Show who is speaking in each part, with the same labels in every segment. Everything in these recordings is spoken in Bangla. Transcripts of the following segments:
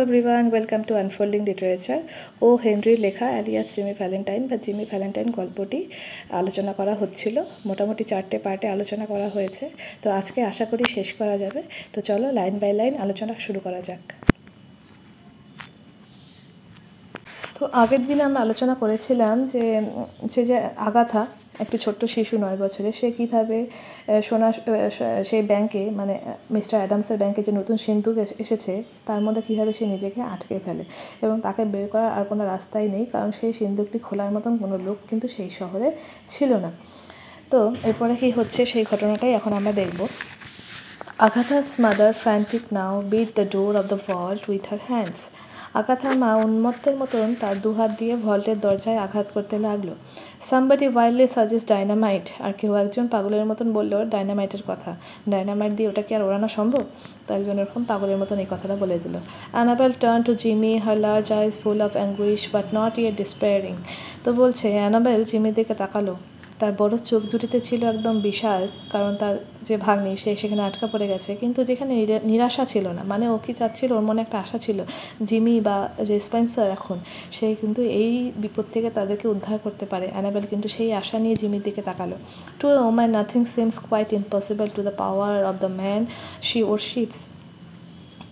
Speaker 1: Everyone, welcome to unfolding literature. O হেনরির লেখা অ্যালিয়াস জিমি ভ্যালেন্টাইন বা জিমি ভ্যালেন্টাইন গল্পটি আলোচনা করা হচ্ছিল। মোটামুটি 4টে পার্টে আলোচনা করা হয়েছে, তো আজকে আশা করি শেষ করা যাবে। তো চলো লাইন বাই লাইন আলোচনা শুরু করা যাক। তো আগের দিন আমরা আলোচনা করেছিলাম যে সে যে আগাথা, একটি ছোট্ট শিশু 9 বছরের, সে কীভাবে সেই ব্যাংকে, মানে মিস্টার অ্যাডামসের ব্যাংকে যে নতুন সিন্দুক এসেছে তার মধ্যে কীভাবে সে নিজেকে আটকে ফেলে এবং তাকে বের করার আর কোনো রাস্তাই নেই, কারণ সেই সিন্দুকটি খোলার মতন কোনো লোক কিন্তু সেই শহরে ছিল না। তো এরপরে কী হচ্ছে সেই ঘটনাটাই এখন আমরা দেখব। Agatha's mother, frantic now, beat the door of the vault with her hands. আগাথার মা উন্মত্তের মতন তার দুহাত দিয়ে ভল্টের দরজায় আঘাত করতে লাগলো। সামবডি ওয়াইল্ডলি সাজেস্ট ডাইনামাইট, আর কেউ একজন পাগলের মতন বলল ডাইনামাইটের কথা। ডাইনামাইট দিয়ে ওটা কি আর ওড়ানো সম্ভব? তো একজন এরকম পাগলের মতন এই কথাটা বলে দিল। Annabel turn to Jimmy, her large eyes full of anguish but not yet despairing. তো বলছে অ্যানাবেল জিমির দিকে তাকালো, তার বড় চোখ দুটিতে ছিল একদম বিশাল, কারণ তার যে ভাগ্নি সে সেখানে আটকা পড়ে গেছে, কিন্তু যেখানে নিরাশা ছিল না। মানে ও কি চাচ্ছিল, ওর মনে একটা আশা ছিল জিমি বা স্পেন্সার এখন সেই কিন্তু এই বিপদ থেকে তাদেরকে উদ্ধার করতে পারে। অ্যানাবেল কিন্তু সেই আশা নিয়ে জিমির দিকে তাকালো। To a woman nothing seems quite impossible to the power of the man she worships.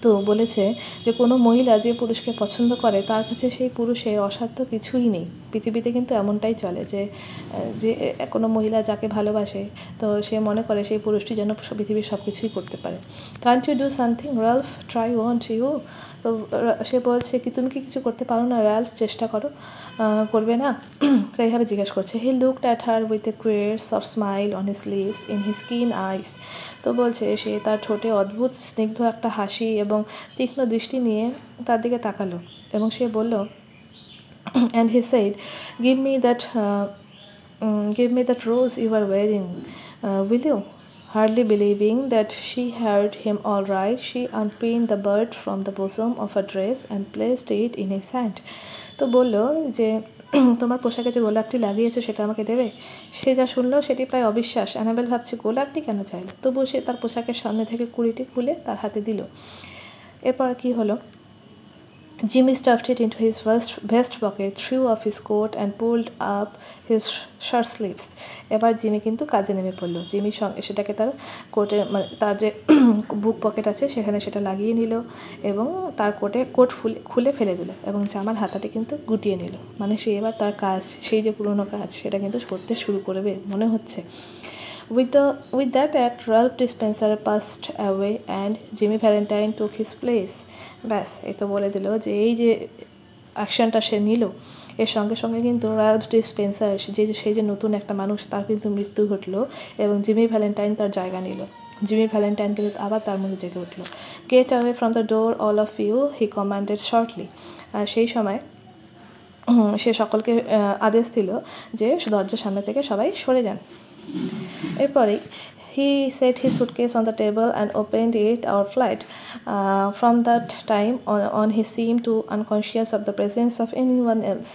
Speaker 1: তো বলেছে যে কোনো মহিলা যে পুরুষকে পছন্দ করে তার কাছে সেই পুরুষের অসাধ্য কিছুই নেই। পৃথিবীতে কিন্তু এমনটাই চলে যে যে কোনো মহিলা যাকে ভালোবাসে তো সে মনে করে সেই পুরুষটি যেন পৃথিবীর সব কিছুই করতে পারে। Can't you do something Ralph, try want you. তো সে বলছে কি তুমি কি কিছু করতে পারো না রাল্ফ, চেষ্টা করো, করবে না? তো এইভাবে জিজ্ঞেস করছে। He looked at her with a queer soft smile on his lips in his keen eyes. তো বলছে সে তার ঠোঁটে অদ্ভুত স্নিগ্ধ একটা হাসি এবং তীক্ষ্ণ দৃষ্টি নিয়ে তার দিকে তাকালো এবং সে বলল, and he said, give me that rose you are wearing, will you? Hardly believing that she heard him all right, she unpinned the bud from the bosom of her dress and placed it in his hand. তো বলল যে তোমার পোশাকে যে গোলাপটি লাগিয়েছে সেটা আমাকে দেবে। সে যা শুনলো সেটি প্রায় অবিশ্বাস। অ্যানাবেল ভাবছে গোলাপটি কেন চাইল, তবুও সে তার পোশাকের সামনে থেকে কুড়িটি খুলে তার হাতে দিল। এরপর কি হলো, Jimmy stuffed it into his vest pocket, threw off his coat and pulled up his shirt sleeves. এবার জিমি কিন্তু কাজে নেমে পড়লো। জিমি সেটাকে তার কোটের, মানে তার যে বুক পকেট আছে সেখানে সেটা লাগিয়ে নিল এবং তার কোট খুলে ফেলে দিল এবং জামার হাতাটি কিন্তু গুটিয়ে নিল। মানে সে এবার তার কাজ, সেই যে পুরনো কাজ সেটা কিন্তু করতে শুরু করবে মনে হচ্ছে। With that act, Ralph Dispenser passed away and Jimmy Valentine took his place. ব্যাস, এই তো বলে দিল যে এই যে অ্যাকশনটা সে নিল এর সঙ্গে সঙ্গে কিন্তু রাল্ফ ডিসপেন্সার, সেই যে নতুন একটা মানুষ, তার কিন্তু মৃত্যু ঘটলো এবং জিমি ভ্যালেন্টাইন তার জায়গা নিল। জিমি ভ্যালেন্টাইন কিন্তু আবার তার মধ্যে জেগে উঠল। Get away from the door all of you, he commanded shortly. আর সেই সময় সে সকলকে আদেশ দিল যে দরজার সামনে থেকে সবাই সরে যান। এরপরেই he set his suitcase on the table and opened it out flat. From that time on he seemed to unconscious of the presence of anyone else.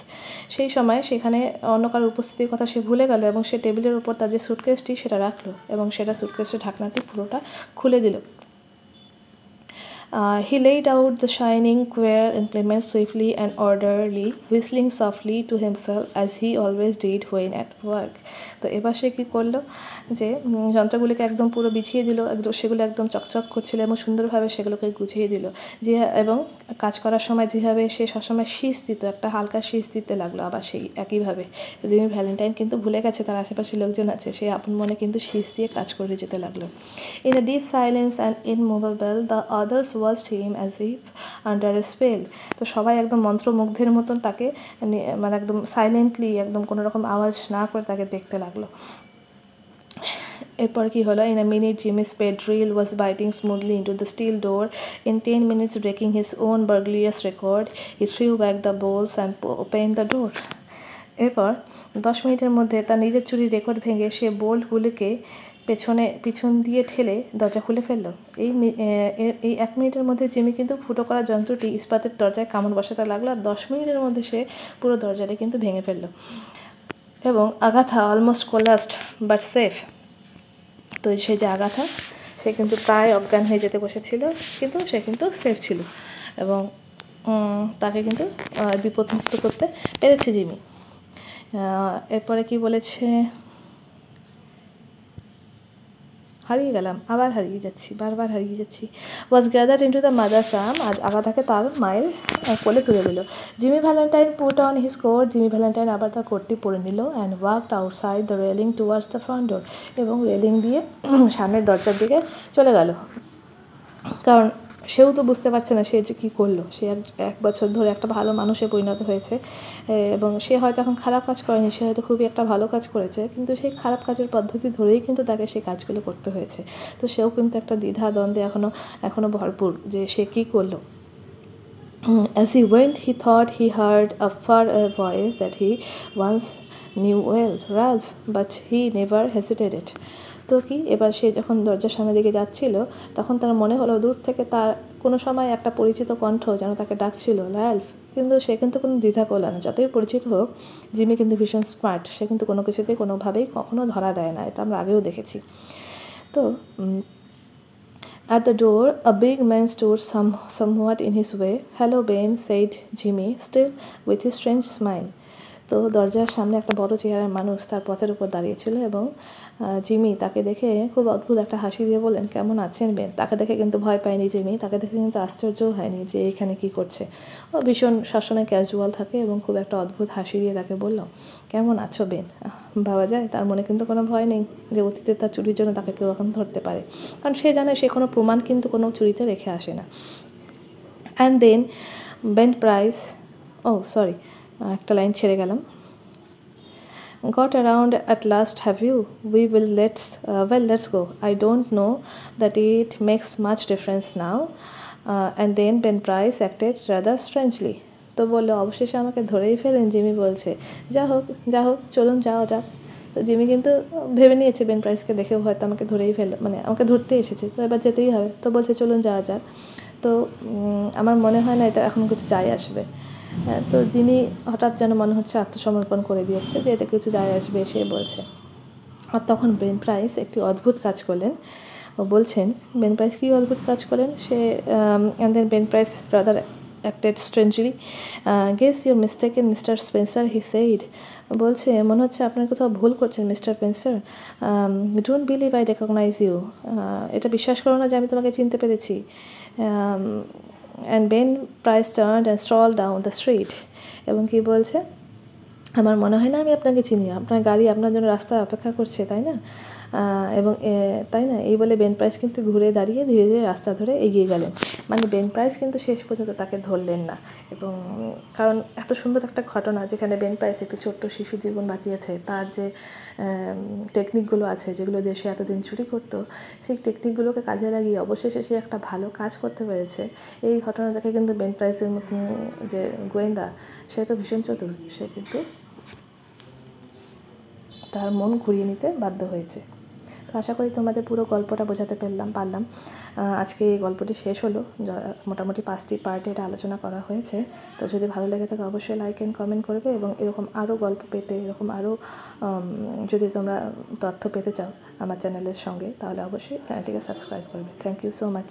Speaker 1: সেই সময় সেখানে অন্য কারোর উপস্থিতির কথা সে ভুলে গেল এবং সে টেবিলের উপর তার যে সুটকেসটি সেটা রাখলো এবং সেটা সুটকেসের ঢাকনাটি পুরোটা খুলে দিল। He laid out the shining queer implements swiftly and orderly, whistling softly to himself as he always did when at work. তো এবার সে কী করলো যে যন্ত্রগুলিকে একদম পুরো বিছিয়ে দিল, সেগুলো একদম চকচক করছিল এবং সুন্দরভাবে সেগুলোকে গুছিয়ে দিল। যে এবং কাজ করার সময় যেভাবে সে সবসময় শীষ দিত, একটা হালকা শীষ দিতে লাগলো, আবার সেই একইভাবে জিমি ভ্যালেন্টাইন কিন্তু ভুলে গেছে তার আশেপাশে লোকজন আছে, সে আপন মনে কিন্তু শীষ দিয়ে কাজ করে যেতে লাগলো। In a deep silence and immovable, the others watched him as if under a spell. তো সবাই একদম মন্ত্রমুগ্ধের মতন তাকে, মানে একদম সাইলেন্টলি, একদম কোনো রকম আওয়াজ না করে তাকে দেখতে লাগলো। এরপর কি হলো, in a minute Jimmy's spade drill was biting smoothly into the steel door. In 10 minutes, breaking his own burglarious record, he threw back the bolts and opened the door. এরপর 10 মিনিটের মধ্যে তার নিজের চুরির রেকর্ড ভেঙে সে বোল্টগুলিকে পিছন দিয়ে ঠেলে দরজা খুলে ফেলল। এই 1 মিনিটের মধ্যে জিমি কিন্তু ফুটো করা যন্ত্রটি ইস্পাতের দরজায় কামড় বসাতে লাগলো আর 10 মিনিটের মধ্যে সে পুরো দরজাটা কিন্তু ভেঙে ফেলল এবং Agatha almost collapsed but safe. তো সে যে আগাথা সে কিন্তু প্রায় অজ্ঞান হয়ে যেতে বসেছিল, কিন্তু সে কিন্তু সেফ ছিল এবং তাকে কিন্তু বিপদমুক্ত করতে পেরেছে জিমি। এরপরে কি বলেছে, হারিয়ে গেলাম, আবার হারিয়ে যাচ্ছি, বারবার হারিয়ে যাচ্ছি। Was gathered into the mother's arm, আজ আগাথাকে তার মায়ের কোলে তুলে দিল। Jimmy Valentine put on his coat, Jimmy Valentine আবার তার কোটটি পরে নিল। And walked outside the railing towards the front door, এবং রেলিং দিয়ে সামনের দরজার দিকে চলে গেল। কারণ সেও তো বুঝতে পারছে না সে যে কী করলো। সে এক বছর ধরে একটা ভালো মানুষে পরিণত হয়েছে, এবং সে হয়তো এখন খারাপ কাজ করেনি, সে হয়তো খুবই একটা ভালো কাজ করেছে, কিন্তু সেই খারাপ কাজের পদ্ধতি ধরেই কিন্তু তাকে সেই কাজগুলো করতে হয়েছে। তো সেও কিন্তু একটা দ্বিধা দ্বন্দ্বে এখনও ভরপুর যে সে কী করলো। As he went, he thought he heard a far voice that he once knew well, Ralph, but he never hesitated. তো কি, এবার সে যখন দরজার সামনের দিকে যাচ্ছিল, তখন তার মনে হলো দূর থেকে তার কোনো সময় একটা পরিচিত কণ্ঠ যেন তাকে ডাকছিল, র্যালফ। কিন্তু সে কিন্তু কোনো দ্বিধা করল না। যতই পরিচিত হোক, জিমি কিন্তু ভীষণ স্মার্ট, সে কিন্তু কোনো কিছুতেই কোনোভাবেই কখনো ধরা দেয় না, এটা আমরা আগেও দেখেছি। তো at the door, a big man stood somewhat in his way. "Hello, Ben," said Jimmy, still with his strange smile. তো দরজার সামনে একটা বড় চেহারার মানুষ তার পথের উপর দাঁড়িয়েছিল, এবং জিমি তাকে দেখে খুব অদ্ভুত একটা হাসি দিয়ে বললেন, "কেমন আছেন বেন?" তাকে দেখে কিন্তু ভয় পায়নি জিমি, তাকে দেখে কিন্তু আশ্চর্যও হয়নি যে এখানে কি করছে। ও ভীষণ সবসময় ক্যাজুয়াল থাকে, এবং খুব একটা অদ্ভুত হাসি দিয়ে তাকে বলল, "কেমন আছো বেন?" ভাবা যায় তার মনে কিন্তু কোনো ভয় নেই যে অতীতে তার চুরির জন্য তাকে কেউ এখন ধরতে পারে, কারণ সে জানে সে কোনো প্রমাণ কিন্তু কোনো চুরিতে রেখে আসে না। অ্যান্ড দেন বেন প্রাইস, একটা লাইন ছেড়ে গেলাম। "Got around at last, have you? Let's go. I don't know that it makes much difference now." And then Ben Price acted rather strangely. তো বললো, "অবশেষে আমাকে ধরেই ফেলেন," জিমি বলছে। যা হোক, চলুন যাওয়া যাক। তো জিমি কিন্তু ভেবে নিয়েছে বেন প্রাইসকে দেখেও হয়তো আমাকে ধরেই মানে আমাকে ধরতে এসেছে, তো এবার যেতেই হবে। তো বলছে, "চলুন যাওয়া যাক।" তো আমার মনে হয় না এটা এখন কিছু যায় আসবে। তো জিমি হঠাৎ যেন মনে হচ্ছে আত্মসমর্পণ করে দিয়েছে যে এতে কিছু যায় আসবে, সে বলছে। আর তখন বেন প্রাইস একটি অদ্ভুত কাজ করলেন। ও বলছেন, বেন প্রাইস কী অদ্ভুত কাজ করলেন সে, and then Ben Price rather acted strangely. "Guess you're mistaken, Mr. Spencer," he said. বলছে, "মনে হচ্ছে আপনার কোথাও ভুল করছেন mister Spencer. Don't believe I recognize you. এটা বিশ্বাস করো না যে আমি তোমাকে চিনতে পেরেছি." And Ben Price turned and strolled down the street. এবং কি বলছে, "আমার মনে হয় না আমি আপনাকে চিনি, আপনার গাড়ি আপনার জন্য রাস্তায় অপেক্ষা করছে, তাই না?" এবং তাই না, এই বলে বেন প্রাইস কিন্তু ঘুরে দাঁড়িয়ে ধীরে ধীরে রাস্তা ধরে এগিয়ে গেলেন। মানে বেন প্রাইস কিন্তু শেষ পর্যন্ত তাকে ধরলেন না, এবং কারণ এত সুন্দর একটা ঘটনা যেখানে বেন প্রাইস একটি ছোট্ট শিশু জীবন বাঁচিয়েছে, তার যে টেকনিকগুলো আছে যেগুলো দিয়ে সে এতদিন চুরি করতো, সেই টেকনিকগুলোকে কাজে লাগিয়ে অবশেষে সে একটা ভালো কাজ করতে পেরেছে। এই ঘটনা দেখে কিন্তু বেন প্রাইসের মতন যে গোয়েন্দা, সে তো ভীষণ চতুর, সে কিন্তু তার মন ঘুরিয়ে নিতে বাধ্য হয়েছে। তো আশা করি তোমাদের পুরো গল্পটা বোঝাতে পারলাম। আজকে এই গল্পটি শেষ হলো, মোটামুটি 5টি পার্টে এটা আলোচনা করা হয়েছে। তো যদি ভালো লেগে থাকে অবশ্যই লাইক অ্যান্ড কমেন্ট করবে, এবং এরকম আরও গল্প পেতে, এরকম আরও যদি তোমরা তথ্য পেতে চাও আমার চ্যানেলের সঙ্গে, তাহলে অবশ্যই চ্যানেলটিকে সাবস্ক্রাইব করবে। Thank you so much.